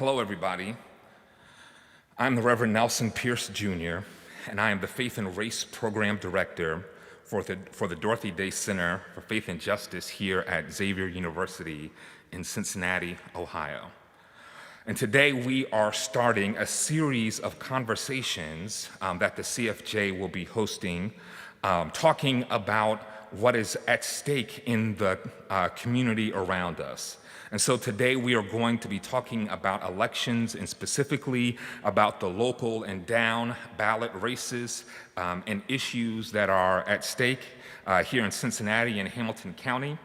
Hello, everybody. I'm the Reverend Nelson Pierce Jr., and I am the Faith and Race Program Director for the Dorothy Day Center for Faith and Justice here at Xavier University in Cincinnati, Ohio. And today we are starting a series of conversations that the CFJ will be hosting, talking about what is at stake in the community around us. And so today we are going to be talking about elections and specifically about the local and down ballot races and issues that are at stake here in Cincinnati and Hamilton County.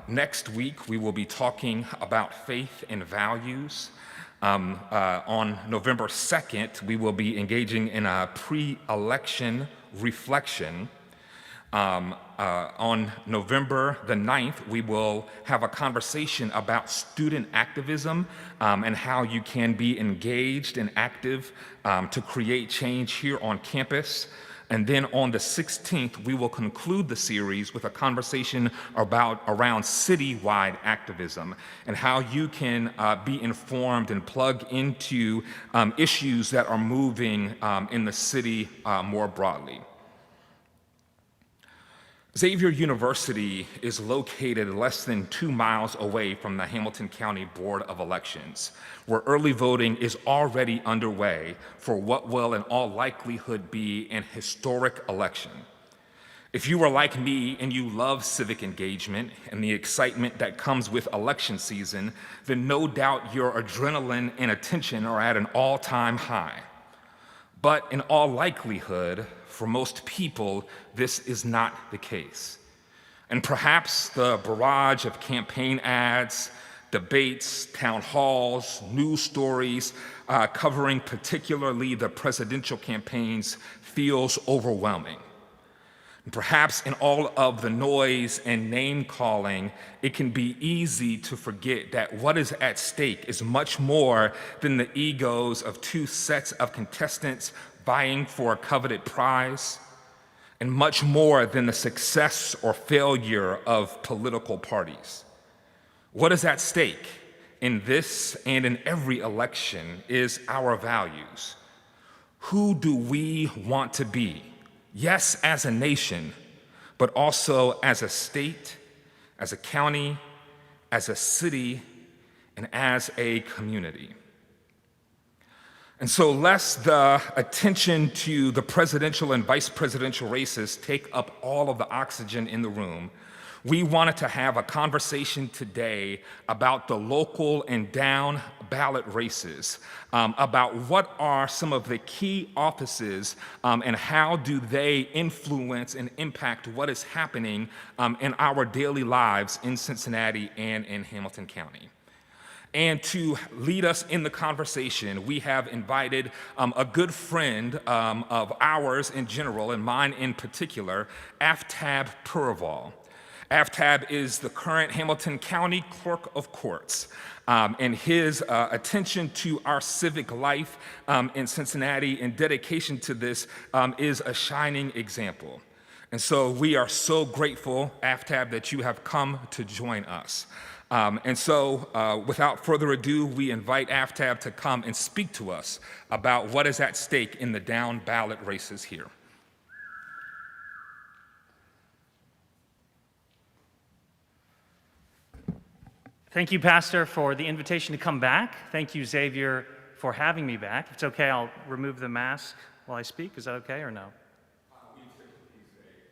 Next week we will be talking about faith and values. On November 2nd, we will be engaging in a pre-election reflection. On November the 9th, we will have a conversation about student activism and how you can be engaged and active to create change here on campus. And then on the 16th, we will conclude the series with a conversation around citywide activism and how you can be informed and plug into issues that are moving in the city more broadly. Xavier University is located less than 2 miles away from the Hamilton County Board of Elections, where early voting is already underway for what will in all likelihood be an historic election. If you are like me and you love civic engagement and the excitement that comes with election season, then no doubt your adrenaline and attention are at an all-time high. But in all likelihood, for most people, this is not the case. And perhaps the barrage of campaign ads, debates, town halls, news stories covering particularly the presidential campaigns feels overwhelming. And perhaps in all of the noise and name-calling, it can be easy to forget that what is at stake is much more than the egos of two sets of contestants vying for a coveted prize, and much more than the success or failure of political parties. What is at stake in this and in every election is our values. Who do we want to be? Yes, as a nation, but also as a state, as a county, as a city, and as a community. And so lest the attention to the presidential and vice presidential races take up all of the oxygen in the room, we wanted to have a conversation today about the local and down ballot races, about what are some of the key offices and how do they influence and impact what is happening in our daily lives in Cincinnati and in Hamilton County. And to lead us in the conversation, we have invited a good friend of ours in general, and mine in particular, Aftab Pureval. Aftab is the current Hamilton County Clerk of Courts, and his attention to our civic life in Cincinnati and dedication to this is a shining example. And so we are so grateful, Aftab, that you have come to join us. And so, without further ado, we invite Aftab to come and speak to us about what is at stake in the down ballot races here. Thank you, Pastor, for the invitation to come back. Thank you, Xavier, for having me back. If it's okay, I'll remove the mask while I speak. Is that okay or no?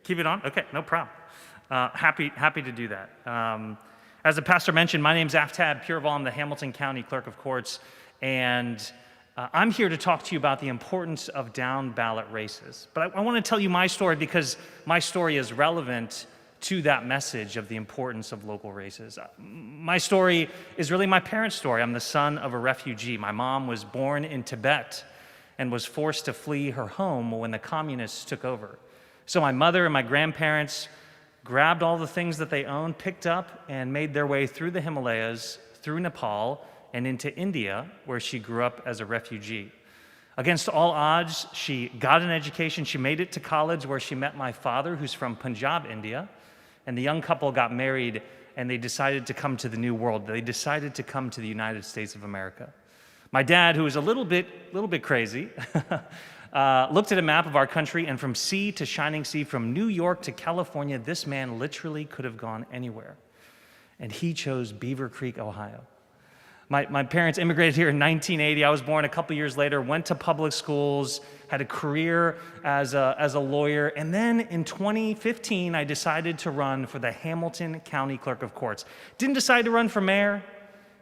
Keep it on? Okay, no problem. Happy to do that. As the pastor mentioned, my name's Aftab Pureval. I'm the Hamilton County Clerk of Courts, and I'm here to talk to you about the importance of down ballot races. But I want to tell you my story because my story is relevant to that message of the importance of local races. My story is really my parents' story. I'm the son of a refugee. My mom was born in Tibet and was forced to flee her home when the communists took over. So my mother and my grandparents grabbed all the things that they owned, picked up, and made their way through the Himalayas, through Nepal, and into India, where she grew up as a refugee. Against all odds, she got an education. She made it to college, where she met my father, who's from Punjab, India, and the young couple got married and they decided to come to the New World. They decided to come to the United States of America. My dad, who was a little bit crazy, looked at a map of our country, and from sea to shining sea, from New York to California, this man literally could have gone anywhere. And he chose Beaver Creek, Ohio. My parents immigrated here in 1980. I was born a couple years later, went to public schools, had a career as a lawyer, and then in 2015, I decided to run for the Hamilton County Clerk of Courts. Didn't decide to run for mayor,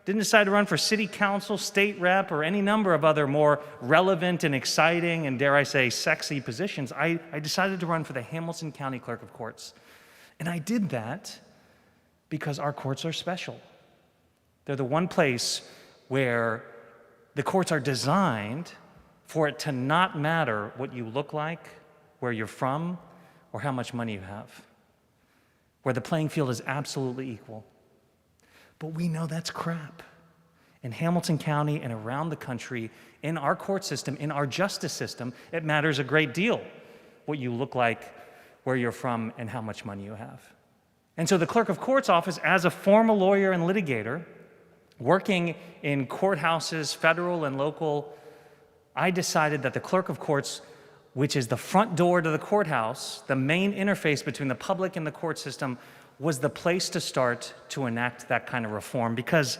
didn't decide to run for city council, state rep, or any number of other more relevant and exciting and, dare I say, sexy positions. I decided to run for the Hamilton County Clerk of Courts. And I did that because our courts are special. They're the one place where the courts are designed for it to not matter what you look like, where you're from, or how much money you have, where the playing field is absolutely equal. But we know that's crap. In Hamilton County and around the country, in our court system, in our justice system, it matters a great deal what you look like, where you're from, and how much money you have. And so the clerk of court's office, as a former lawyer and litigator, working in courthouses, federal and local, I decided that the clerk of courts, which is the front door to the courthouse, the main interface between the public and the court system, was the place to start to enact that kind of reform. Because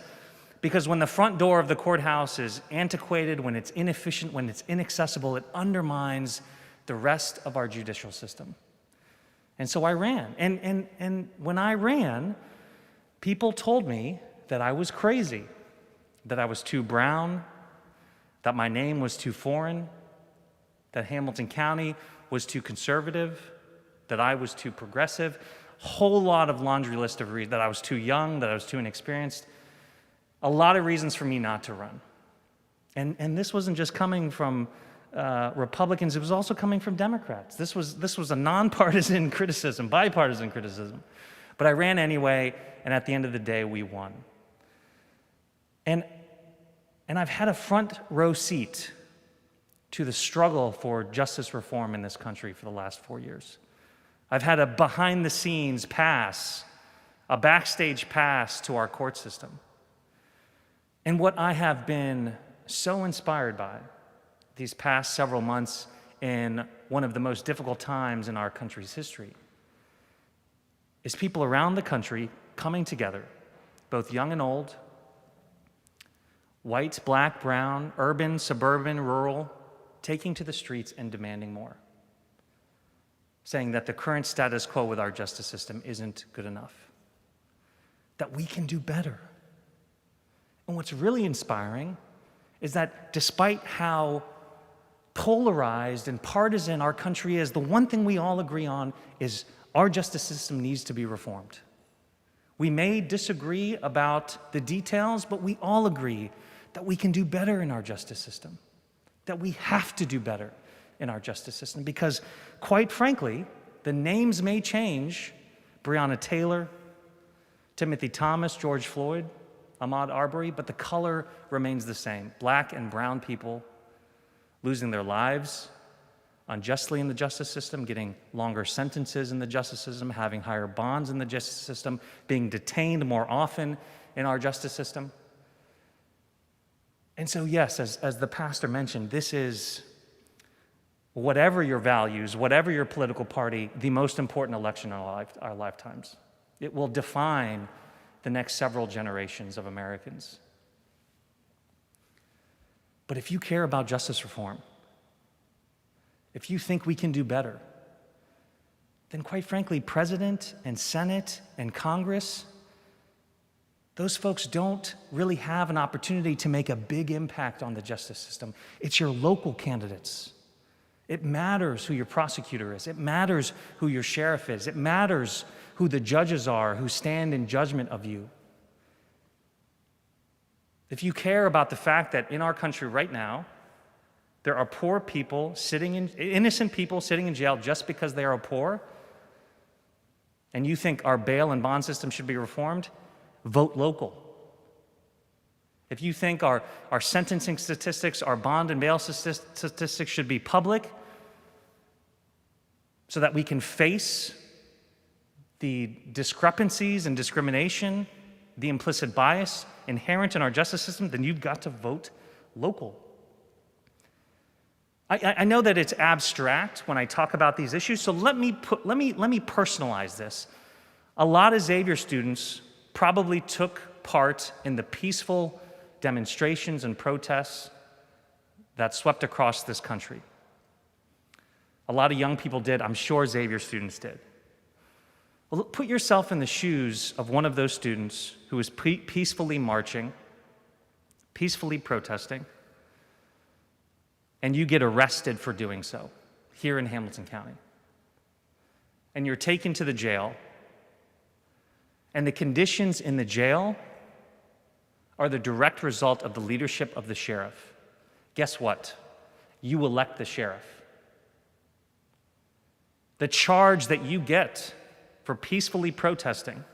when the front door of the courthouse is antiquated, when it's inefficient, when it's inaccessible, it undermines the rest of our judicial system. And so I ran. And when I ran, people told me that I was crazy, that I was too brown, that my name was too foreign, that Hamilton County was too conservative, that I was too progressive, whole lot of laundry list of reasons, that I was too young, that I was too inexperienced, a lot of reasons for me not to run. And this wasn't just coming from Republicans, it was also coming from Democrats. This was a nonpartisan criticism, bipartisan criticism. But I ran anyway, and at the end of the day, we won. And I've had a front row seat to the struggle for justice reform in this country for the last 4 years. I've had a behind-the-scenes pass, a backstage pass to our court system. And what I have been so inspired by these past several months in one of the most difficult times in our country's history is people around the country coming together, both young and old, white, black, brown, urban, suburban, rural, taking to the streets and demanding more, saying that the current status quo with our justice system isn't good enough, that we can do better. And what's really inspiring is that despite how polarized and partisan our country is, the one thing we all agree on is our justice system needs to be reformed. We may disagree about the details, but we all agree that we can do better in our justice system, that we have to do better in our justice system, because quite frankly, the names may change, Breonna Taylor, Timothy Thomas, George Floyd, Ahmaud Arbery, but the color remains the same. Black and brown people losing their lives unjustly in the justice system, getting longer sentences in the justice system, having higher bonds in the justice system, being detained more often in our justice system. And so, yes, as the pastor mentioned, this is, whatever your values, whatever your political party, the most important election in our lifetimes. It will define the next several generations of Americans. But if you care about justice reform, if you think we can do better, then quite frankly, President and Senate and Congress, those folks don't really have an opportunity to make a big impact on the justice system. It's your local candidates. It matters who your prosecutor is. It matters who your sheriff is. It matters who the judges are who stand in judgment of you. If you care about the fact that in our country right now, there are poor people innocent people sitting in jail just because they are poor, and you think our bail and bond system should be reformed, vote local. If you think our sentencing statistics, our bond and bail statistics should be public so that we can face the discrepancies and discrimination, the implicit bias inherent in our justice system, then you've got to vote local. I know that it's abstract when I talk about these issues, so let me personalize this. A lot of Xavier students probably took part in the peaceful demonstrations and protests that swept across this country. A lot of young people did. I'm sure Xavier students did. Well, put yourself in the shoes of one of those students who was peacefully marching, peacefully protesting, and you get arrested for doing so here in Hamilton County. And you're taken to the jail, and the conditions in the jail are the direct result of the leadership of the sheriff. Guess what? You elect the sheriff. The charge that you get for peacefully protesting,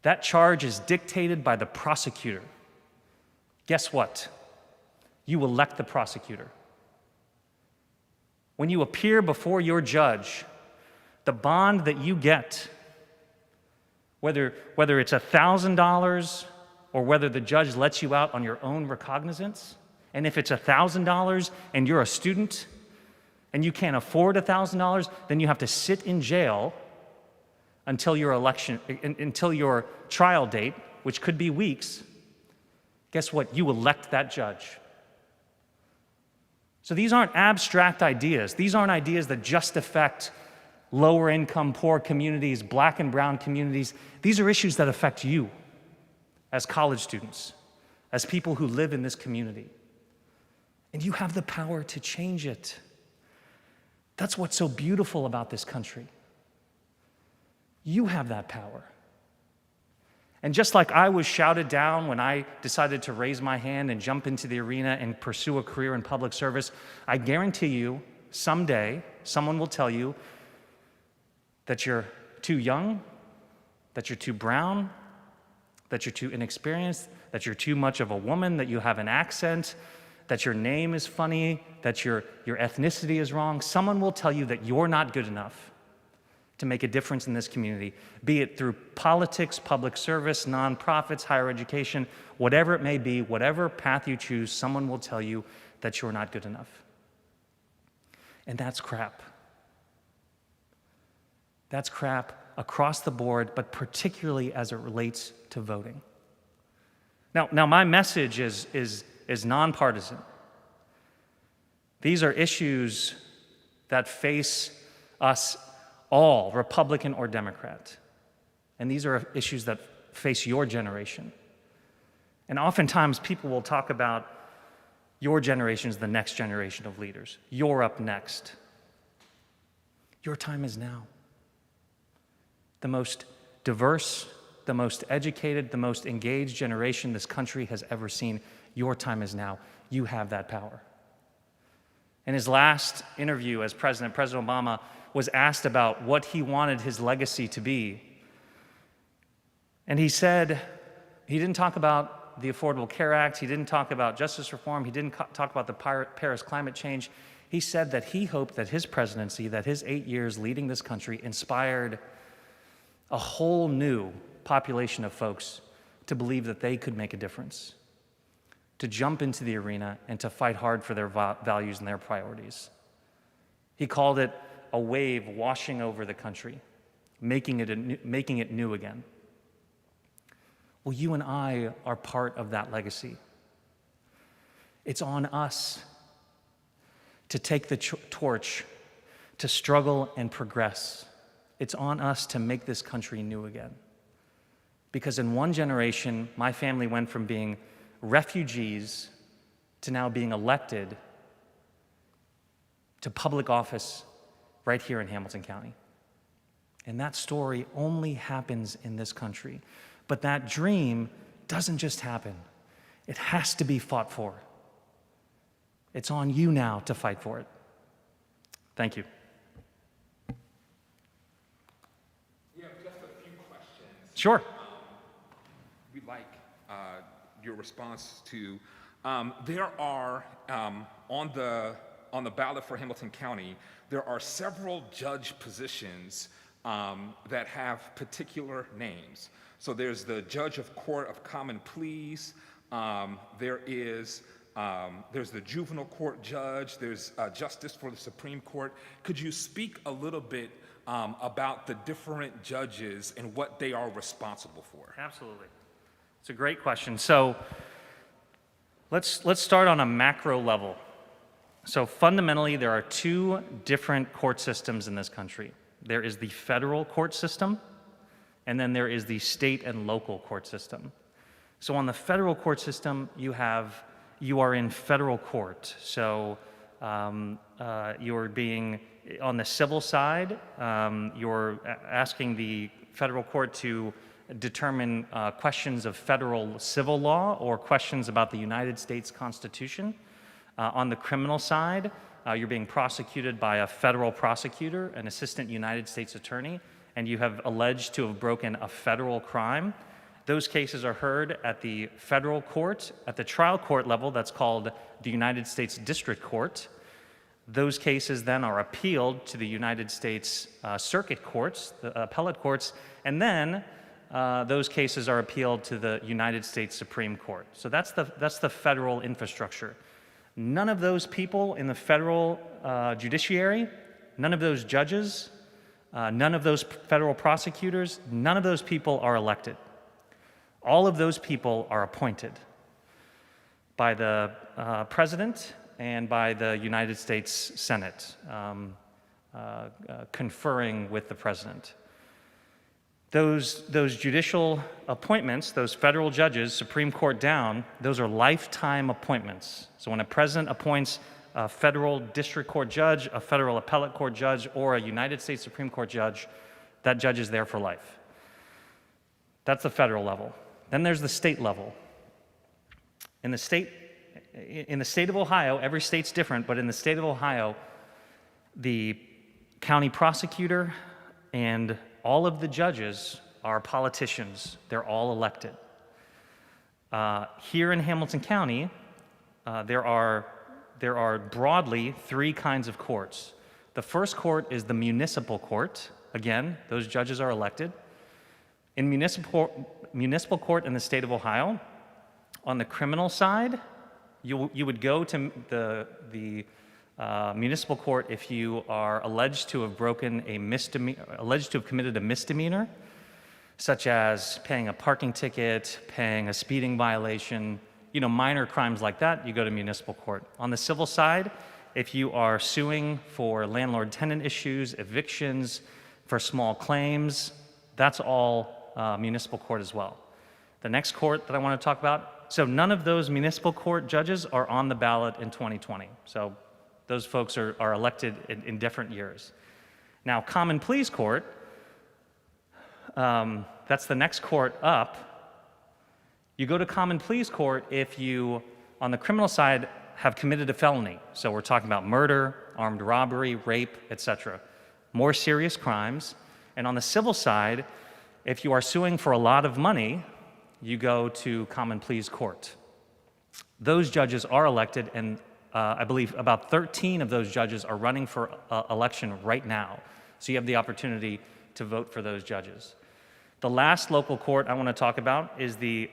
that charge is dictated by the prosecutor. Guess what? You elect the prosecutor. When you appear before your judge, the bond that you get, whether it's $1,000 or whether the judge lets you out on your own recognizance, and if it's $1,000 and you're a student and you can't afford $1,000, then you have to sit in jail until your trial date, which could be weeks. Guess what? You elect that judge. So these aren't abstract ideas. These aren't ideas that just affect lower income, poor communities, black and brown communities. These are issues that affect you as college students, as people who live in this community. And you have the power to change it. That's what's so beautiful about this country. You have that power. And just like I was shouted down when I decided to raise my hand and jump into the arena and pursue a career in public service, I guarantee you, someday, someone will tell you that you're too young, that you're too brown, that you're too inexperienced, that you're too much of a woman, that you have an accent, that your name is funny, that your ethnicity is wrong. Someone will tell you that you're not good enough to make a difference in this community, be it through politics, public service, nonprofits, higher education, whatever it may be, whatever path you choose, someone will tell you that you're not good enough. And that's crap. That's crap across the board, but particularly as it relates to voting. Now my message is nonpartisan. These are issues that face us all, Republican or Democrat. And these are issues that face your generation. And oftentimes people will talk about your generation is the next generation of leaders. You're up next. Your time is now. The most diverse, the most educated, the most engaged generation this country has ever seen. Your time is now. You have that power. In his last interview as president, President Obama was asked about what he wanted his legacy to be. And he said, he didn't talk about the Affordable Care Act, he didn't talk about justice reform, he didn't talk about the Paris climate change. He said that he hoped that his presidency, that his 8 years leading this country, inspired a whole new population of folks to believe that they could make a difference, to jump into the arena and to fight hard for their values and their priorities. He called it a wave washing over the country, making it new again. Well, you and I are part of that legacy. It's on us to take the torch, to struggle and progress. It's on us to make this country new again. Because in one generation, my family went from being refugees to now being elected to public office right here in Hamilton County. And that story only happens in this country. But that dream doesn't just happen. It has to be fought for. It's on you now to fight for it. Thank you. We have just a few questions. Sure. We'd like your response to. There are, on the ballot for Hamilton County, there are several judge positions that have particular names. So there's the Judge of Court of Common Pleas, there's the Juvenile Court Judge, there's Justice for the Supreme Court. Could you speak a little bit about the different judges and what they are responsible for? Absolutely. It's a great question. So let's start on a macro level. So fundamentally, there are two different court systems in this country. There is the federal court system, and then there is the state and local court system. So on the federal court system, you are in federal court. So you're being, on the civil side, you're asking the federal court to determine questions of federal civil law or questions about the United States Constitution. On the criminal side, you're being prosecuted by a federal prosecutor, an assistant United States attorney, and you have alleged to have broken a federal crime. Those cases are heard at the federal court. At the trial court level, that's called the United States District Court. Those cases then are appealed to the United States Circuit Courts, the appellate courts, and then those cases are appealed to the United States Supreme Court. So that's the federal infrastructure. None of those people in the federal judiciary, none of those judges, none of those federal prosecutors, none of those people are elected. All of those people are appointed by the president and by the United States Senate, conferring with the president. Those judicial appointments, those federal judges, Supreme Court down, those are lifetime appointments. So when a president appoints a federal district court judge, a federal appellate court judge, or a United States Supreme Court judge, that judge is there for life. That's the federal level. Then there's the state level. In the state of Ohio, every state's different, but in the state of Ohio, the county prosecutor and all of the judges are politicians. They're all elected. Here in Hamilton County, there are broadly three kinds of courts. The first court is the municipal court. Again, those judges are elected. In municipal court in the state of Ohio, on the criminal side, you would go to the municipal court if you are alleged to have committed a misdemeanor, such as paying a parking ticket, paying a speeding violation, minor crimes like that, you go to municipal court. On the civil side, if you are suing for landlord-tenant issues, evictions, for small claims, that's all municipal court as well. The next court that I want to talk about, so none of those municipal court judges are on the ballot in 2020. So those folks are elected in different years. Now, Common Pleas Court, that's the next court up. You go to Common Pleas Court if you, on the criminal side, have committed a felony. So we're talking about murder, armed robbery, rape, etc. More serious crimes. And on the civil side, if you are suing for a lot of money, you go to Common Pleas Court. Those judges are elected, and I believe about 13 of those judges are running for election right now. So you have the opportunity to vote for those judges. The last local court I want to talk about is the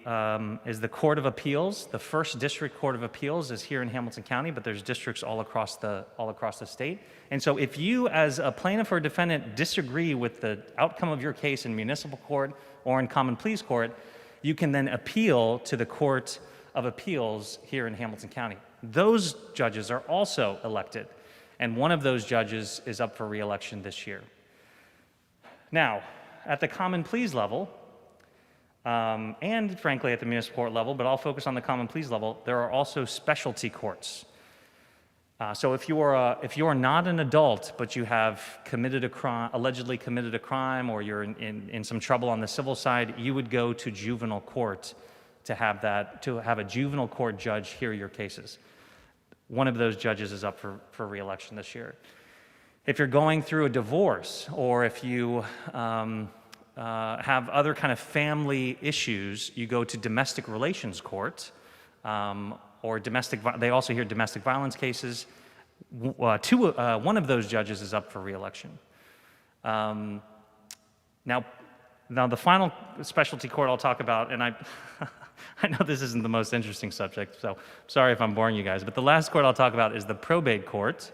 Court of Appeals. The First District Court of Appeals is here in Hamilton County, but there's districts all across the state. And so if you, as a plaintiff or defendant, disagree with the outcome of your case in municipal court or in Common Pleas Court, you can then appeal to the Court of Appeals here in Hamilton County. Those judges are also elected, and one of those judges is up for re-election this year. Now, at the Common Pleas level, and frankly at the municipal court level, but I'll focus on the Common Pleas level, there are also specialty courts. So if you are not an adult, but you have committed a crime, allegedly committed a crime, or you're in some trouble on the civil side, you would go to juvenile court to have a juvenile court judge hear your cases. One of those judges is up for re-election this year. If you're going through a divorce, or if you have other kind of family issues, you go to domestic relations court, or they also hear domestic violence cases. One of those judges is up for re-election. Now, now the final specialty court I'll talk about, and I, I know this isn't the most interesting subject, so sorry if I'm boring you guys, but the last court I'll talk about is the probate court.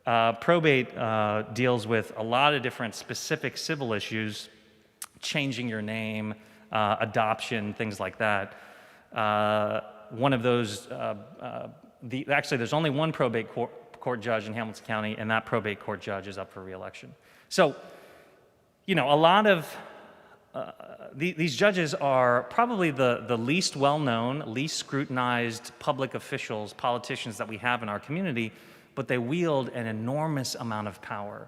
Probate deals with a lot of different specific civil issues, changing your name, adoption, things like that. One of those, actually there's only one probate court judge in Hamilton County, and that probate court judge is up for re-election. So, you know, a lot of these judges are probably the least well-known, least scrutinized public officials, politicians that we have in our community, but they wield an enormous amount of power.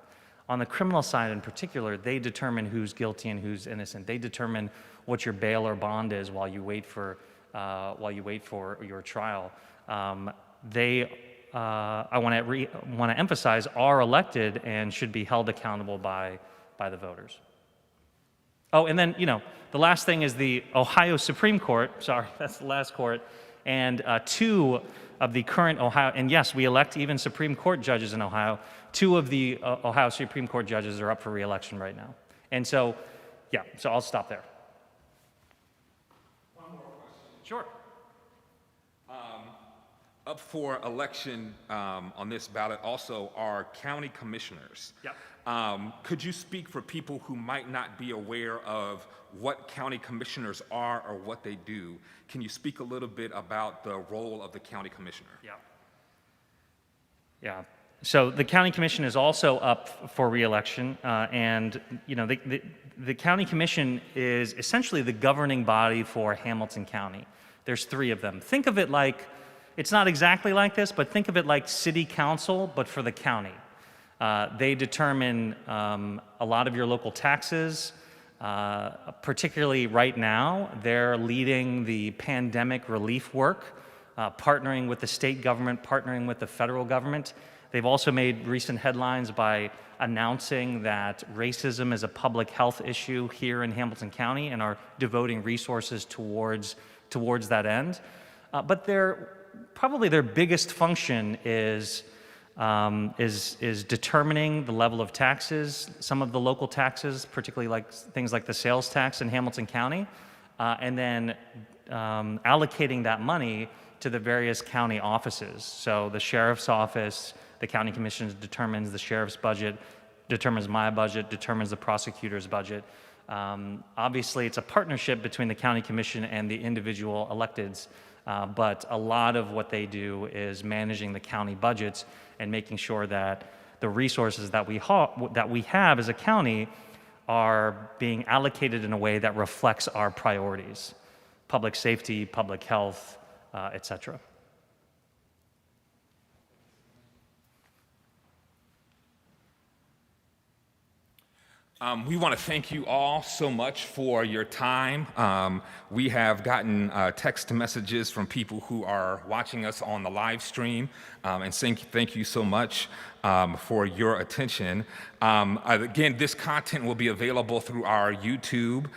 On the criminal side in particular, they determine who's guilty and who's innocent. They determine what your bail or bond is while you wait for your trial. I want to emphasize, are elected and should be held accountable by the voters. Oh, and then, you know, the last thing is the Ohio Supreme Court. Sorry, that's the last court. And two of the current Ohio, and yes, we elect even Supreme Court judges in Ohio. Two of the Ohio Supreme Court judges are up for re-election right now. And so, yeah, so I'll stop there. One more question. Sure. Up for election on this ballot also are county commissioners. Yep. Could you speak for people who might not be aware of what county commissioners are or what they do? Can you speak a little bit about the role of the county commissioner? Yeah. Yeah. So the county commission is also up for re-election, and you know the county commission is essentially the governing body for Hamilton County. There's three of them. Think of it like, it's not exactly like this, but think of it like city council, but for the county. They determine a lot of your local taxes. Particularly right now, they're leading the pandemic relief work, partnering with the state government, partnering with the federal government. They've also made recent headlines by announcing that racism is a public health issue here in Hamilton County and are devoting resources towards that end. But probably their biggest function is determining the level of taxes, some of the local taxes, particularly like things like the sales tax in Hamilton County, and then allocating that money to the various county offices. So the sheriff's office, the county commission determines the sheriff's budget, determines my budget, determines the prosecutor's budget. Obviously, it's a partnership between the county commission and the individual electeds, but a lot of what they do is managing the county budgets and making sure that the resources that we have as a county are being allocated in a way that reflects our priorities: public safety, public health, et cetera. We want to thank you all so much for your time. We have gotten text messages from people who are watching us on the live stream, and thank you so much for your attention. Again, this content will be available through our YouTube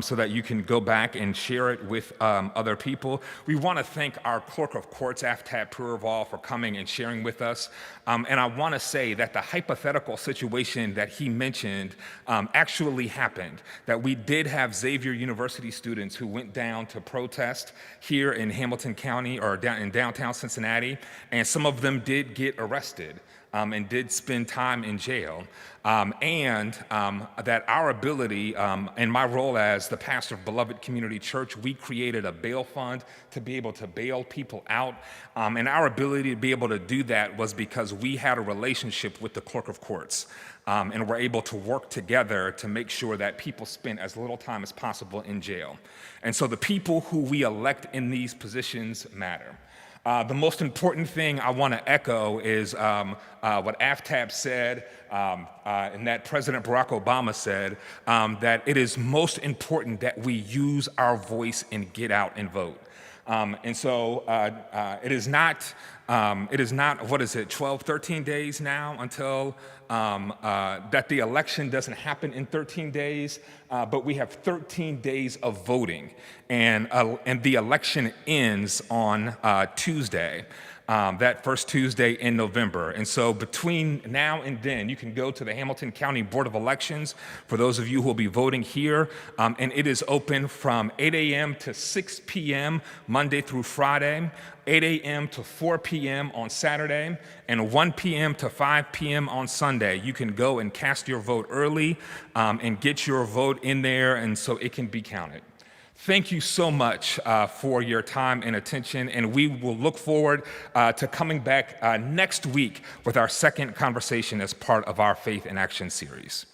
so that you can go back and share it with other people. We want to thank our Clerk of Courts, Aftab Pureval, for coming and sharing with us. And I want to say that the hypothetical situation that he mentioned actually happened, that we did have Xavier University students who went down to protest here in Hamilton County or in downtown Cincinnati, and some of them did get arrested. And did spend time in jail, and that our ability, in my role as the pastor of Beloved Community Church, we created a bail fund to be able to bail people out, and our ability to be able to do that was because we had a relationship with the Clerk of Courts, and were able to work together to make sure that people spend as little time as possible in jail. And so the people who we elect in these positions matter. The most important thing I want to echo is what Aftab said, and that President Barack Obama said, that it is most important that we use our voice and get out and vote. And so it is not, what is it, 12, 13 days now until that the election doesn't happen in 13 days, but we have 13 days of voting, and the election ends on Tuesday. that first Tuesday in November. And so between now and then, you can go to the Hamilton County Board of Elections for those of you who will be voting here. And it is open from 8 a.m. to 6 p.m. Monday through Friday, 8 a.m. to 4 p.m. on Saturday, and 1 p.m. to 5 p.m. on Sunday. You can go and cast your vote early and get your vote in there, and so it can be counted. Thank you so much for your time and attention, and we will look forward to coming back next week with our second conversation as part of our Faith in Action series.